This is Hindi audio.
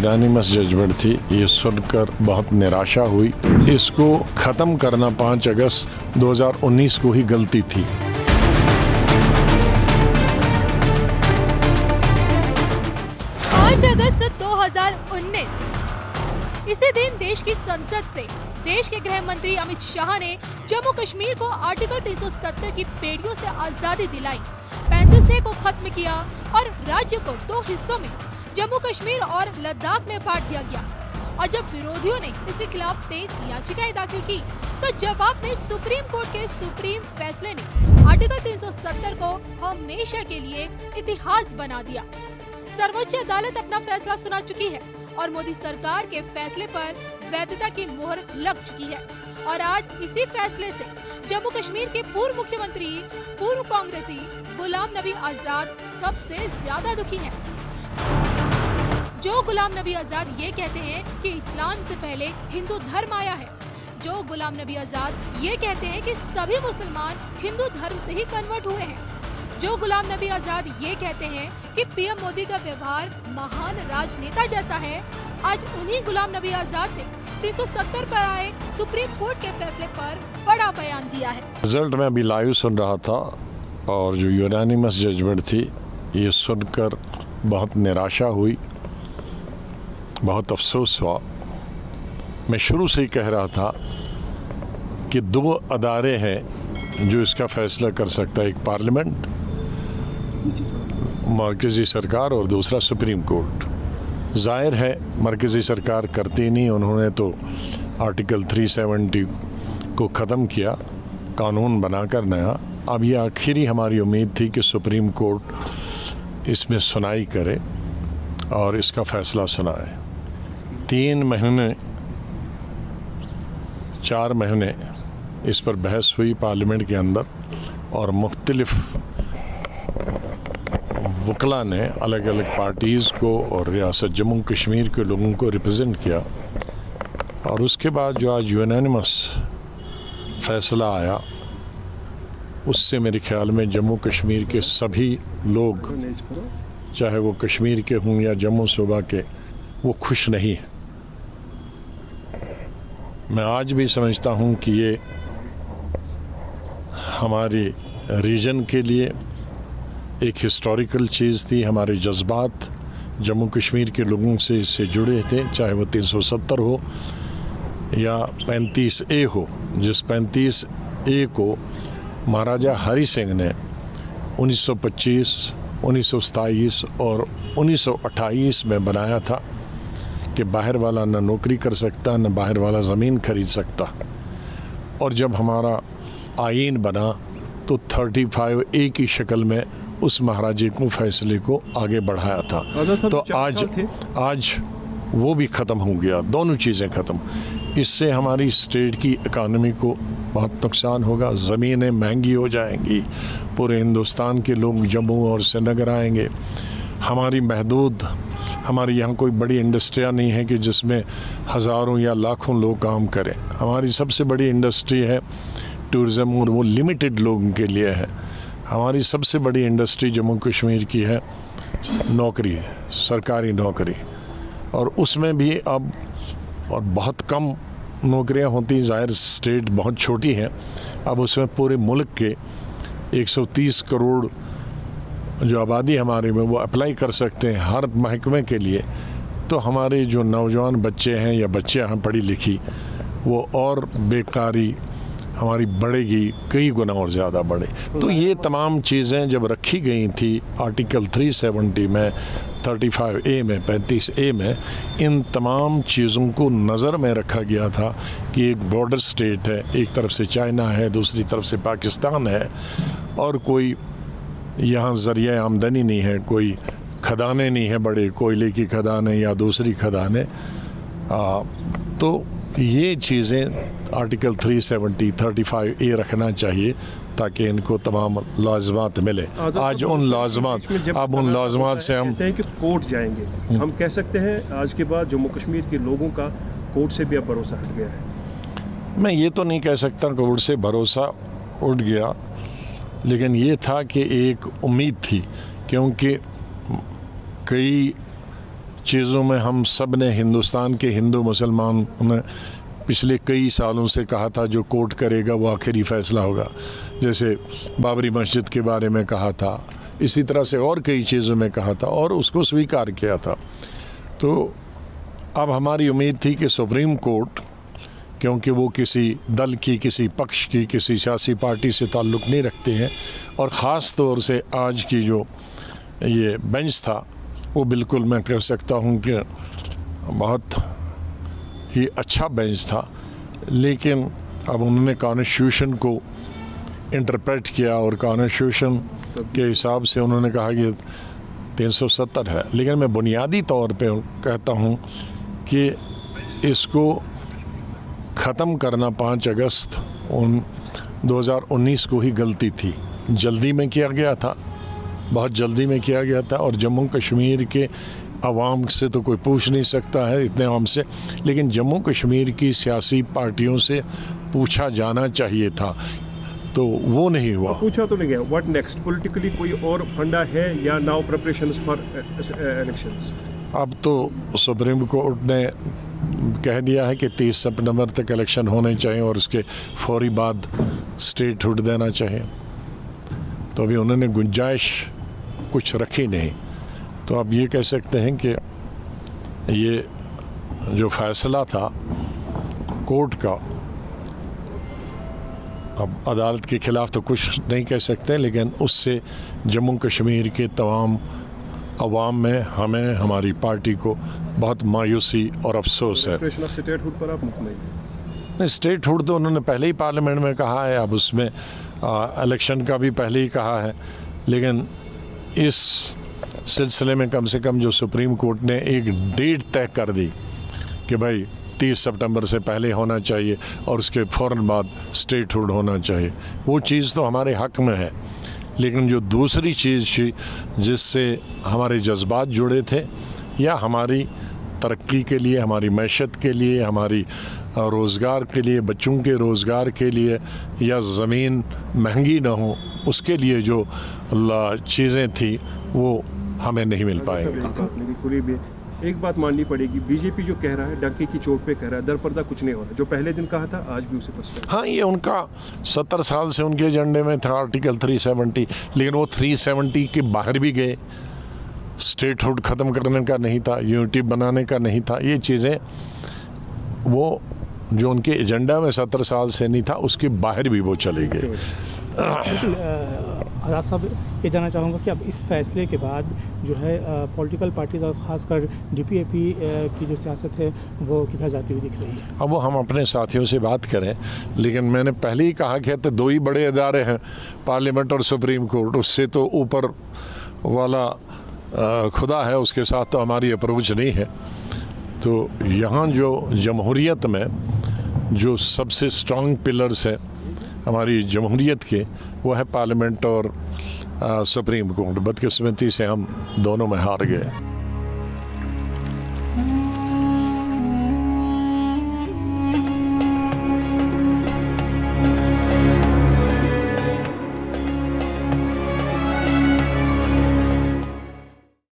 यूनानिमस जजमेंट थी, ये सुनकर बहुत निराशा हुई। इसको ख़त्म करना 5 अगस्त 2019 को ही गलती थी। अगस्त 2019 इसी दिन देश की संसद से देश के गृह मंत्री अमित शाह ने जम्मू कश्मीर को आर्टिकल 370 की बेड़ियों से आजादी दिलाई, 35A को खत्म किया और राज्य को 2 हिस्सों में जम्मू कश्मीर और लद्दाख में बांट दिया गया। और जब विरोधियों ने इसके खिलाफ 23 याचिकाएं दाखिल की तो जवाब में सुप्रीम कोर्ट के सुप्रीम फैसले ने आर्टिकल 370 को हमेशा के लिए इतिहास बना दिया। सर्वोच्च अदालत अपना फैसला सुना चुकी है और मोदी सरकार के फैसले पर वैधता की मोहर लग चुकी है। और आज इसी फैसले से जम्मू कश्मीर के पूर्व मुख्यमंत्री, पूर्व कांग्रेसी गुलाम नबी आजाद सबसे ज्यादा दुखी हैं। जो गुलाम नबी आजाद ये कहते हैं कि इस्लाम से पहले हिंदू धर्म आया है, जो गुलाम नबी आजाद ये कहते हैं कि सभी मुसलमान हिंदू धर्म से ही कन्वर्ट हुए हैं, जो गुलाम नबी आजाद ये कहते हैं कि पीएम मोदी का व्यवहार महान राजनेता जैसा है, आज उन्हीं गुलाम नबी आजाद ने 370 पर आए सुप्रीम कोर्ट के फैसले पर बड़ा बयान दिया है। रिजल्ट में अभी लाइव सुन रहा था और जो यूनानिमस जजमेंट थी, ये सुनकर बहुत निराशा हुई, बहुत अफसोस हुआ। मैं शुरू से ही कह रहा था कि 2 अदारे हैं जो इसका फैसला कर सकता है, एक पार्लियामेंट, मरकजी सरकार, और दूसरा सुप्रीम कोर्ट। जाहिर है मरकजी सरकार करती नहीं, उन्होंने तो आर्टिकल 370 को ख़त्म किया, कानून बनाकर नया। अब ये आखिरी हमारी उम्मीद थी कि सुप्रीम कोर्ट इसमें सुनाई करे और इसका फैसला सुनाए। 3 महीने 4 महीने इस पर बहस हुई पार्लियामेंट के अंदर और मुख्तलिफ वकला ने अलग अलग पार्टीज़ को और रियासत जम्मू कश्मीर के लोगों को रिप्रेजेंट किया। और उसके बाद जो आज यूनानिमस फैसला आया, उससे मेरे ख्याल में जम्मू कश्मीर के सभी लोग, चाहे वो कश्मीर के हों या जम्मू सूबा के, वो खुश नहीं है। मैं आज भी समझता हूँ कि ये हमारी रीजन के लिए एक हिस्टोरिकल चीज़ थी। हमारे जज्बात जम्मू कश्मीर के लोगों से इससे जुड़े थे, चाहे वो 370 हो या 35A हो, जिस 35A को महाराजा हरि सिंह ने 1925, 1927 और 1928 में बनाया था कि बाहर वाला न नौकरी कर सकता, न बाहर वाला ज़मीन खरीद सकता। और जब हमारा आईन बना तो 35A की शक्ल में उस महाराजे को फैसले को आगे बढ़ाया था। तो आज वो भी ख़त्म हो गया, दोनों चीज़ें ख़त्म। इससे हमारी स्टेट की इकानमी को बहुत नुकसान होगा, ज़मीनें महंगी हो जाएंगी, पूरे हिंदुस्तान के लोग जम्मू और श्रीनगर आएंगे। हमारी यहाँ कोई बड़ी इंडस्ट्रियाँ नहीं है कि जिसमें हज़ारों या लाखों लोग काम करें। हमारी सबसे बड़ी इंडस्ट्री है टूरिज़्म, और वो लिमिटेड लोगों के लिए है। हमारी सबसे बड़ी इंडस्ट्री जम्मू कश्मीर की है नौकरी, सरकारी नौकरी, और उसमें भी अब और बहुत कम नौकरियां होती। ज़ाहिर स्टेट बहुत छोटी है, अब उसमें पूरे मुल्क के 130 करोड़ जो आबादी हमारे में वो अप्लाई कर सकते हैं हर महकमे के लिए। तो हमारे जो नौजवान बच्चे हैं या बच्चियां हैं पढ़ी लिखी, वो और बेकारी हमारी बढ़ेगी, कई गुना और ज़्यादा बढ़े। तो ये तमाम चीज़ें जब रखी गई थी आर्टिकल 370 में, 35A में, 35A में, इन तमाम चीज़ों को नज़र में रखा गया था कि एक बॉर्डर स्टेट है, एक तरफ से चाइना है, दूसरी तरफ से पाकिस्तान है, और कोई यहाँ ज़रिया आमदनी नहीं है, कोई खदानें नहीं है, बड़े कोयले की खदानें या दूसरी खदानें। तो ये चीज़ें आर्टिकल 370, 35A रखना चाहिए ताकि इनको तमाम लाज़मात मिले। आज उन लाज़मात से हम कहते हैं कि कोर्ट जाएंगे, हम कह सकते हैं आज के बाद जम्मू कश्मीर के लोगों का कोर्ट से भी अब भरोसा हट गया है। मैं ये तो नहीं कह सकता कोर्ट से भरोसा उठ गया, लेकिन ये था कि एक उम्मीद थी, क्योंकि कई चीज़ों में हम सब ने, हिंदुस्तान के हिंदू मुसलमान ने पिछले कई सालों से कहा था जो कोर्ट करेगा वो आखिरी फैसला होगा। जैसे बाबरी मस्जिद के बारे में कहा था, इसी तरह से और कई चीज़ों में कहा था और उसको स्वीकार किया था। तो अब हमारी उम्मीद थी कि सुप्रीम कोर्ट, क्योंकि वो किसी दल की, किसी पक्ष की, किसी सियासी पार्टी से ताल्लुक़ नहीं रखते हैं, और ख़ास तौर से आज की जो ये बेंच था वो बिल्कुल मैं कह सकता हूँ कि बहुत ही अच्छा बेंच था। लेकिन अब उन्होंने कॉन्स्टिट्यूशन को इंटरप्रेट किया और कॉन्स्टिट्यूशन के हिसाब से उन्होंने कहा कि 370 है। लेकिन मैं बुनियादी तौर पे कहता हूँ कि इसको ख़त्म करना 5 अगस्त 2019 को ही गलती थी। जल्दी में किया गया था, बहुत जल्दी में किया गया था, और जम्मू कश्मीर के अवाम से तो कोई पूछ नहीं सकता है इतने आम से, लेकिन जम्मू कश्मीर की सियासी पार्टियों से पूछा जाना चाहिए था, तो वो नहीं हुआ। पूछा तो नहीं गया। What next? पॉलिटिकली कोई और फंडा है या नाउ प्रिपरेशंस फॉर इलेक्शंस? अब तो सुप्रीम कोर्ट ने कह दिया है कि 30 सितंबर तक इलेक्शन होने चाहिए और उसके फौरी बाद स्टेटहुड देना चाहिए। तो अभी उन्होंने गुंजाइश कुछ रखी नहीं। तो अब ये कह सकते हैं कि ये जो फैसला था कोर्ट का, अब अदालत के खिलाफ तो कुछ नहीं कह सकते, लेकिन उससे जम्मू कश्मीर के तमाम अवाम में, हमें, हमारी पार्टी को बहुत मायूसी और अफसोस है। स्टेटहुड पर आप नहीं, स्टेटहुड तो उन्होंने पहले ही पार्लियामेंट में कहा है, अब उसमें इलेक्शन का भी पहले ही कहा है। लेकिन इस सिलसिले में कम से कम जो सुप्रीम कोर्ट ने एक डेट तय कर दी कि भाई 30 सितंबर से पहले होना चाहिए और उसके फ़ौरन बाद स्टेटहुड होना चाहिए, वो चीज़ तो हमारे हक़ में है। लेकिन जो दूसरी चीज़ थी जिससे हमारे जज्बात जुड़े थे, या हमारी तरक्की के लिए, हमारी मैशत के लिए, हमारी रोज़गार के लिए, बच्चों के रोज़गार के लिए, या ज़मीन महंगी ना हो, उसके लिए जो चीज़ें थी वो हमें नहीं मिल पाएंगी। एक बात माननी पड़ेगी, बीजेपी जो कह रहा है डंके की चोट पे कह रहा है, दरपर्दा कुछ नहीं हो रहा। जो पहले दिन कहा था आज भी उसे पछता। हाँ, ये उनका 70 साल से उनके एजेंडे में था आर्टिकल 370, लेकिन वो 370 के बाहर भी गए। स्टेटहुड ख़त्म करने का नहीं था, यूनिटी बनाने का नहीं था, ये चीज़ें वो जो उनके एजेंडा में 70 साल से नहीं था उसके बाहर भी वो चले गए। आज़ाद साहब, ये जानना चाहूँगा कि अब इस फैसले के बाद जो है पॉलिटिकल पार्टीज और ख़ासकर DPAP की जो सियासत है वो किधर जाती हुई दिख रही है? अब वो हम अपने साथियों से बात करें, लेकिन मैंने पहले ही कहा कि तो 2 ही बड़े इदारे हैं, पार्लियामेंट और सुप्रीम कोर्ट। उससे तो ऊपर वाला खुदा है, उसके साथ तो हमारी अप्रोच नहीं है। तो यहाँ जो जमहूरियत में जो सबसे स्ट्रॉन्ग पिलर्स है हमारी जमहूरियत के, वो है पार्लियामेंट और सुप्रीम कोर्ट। बदकिस्मती से हम दोनों में हार गए।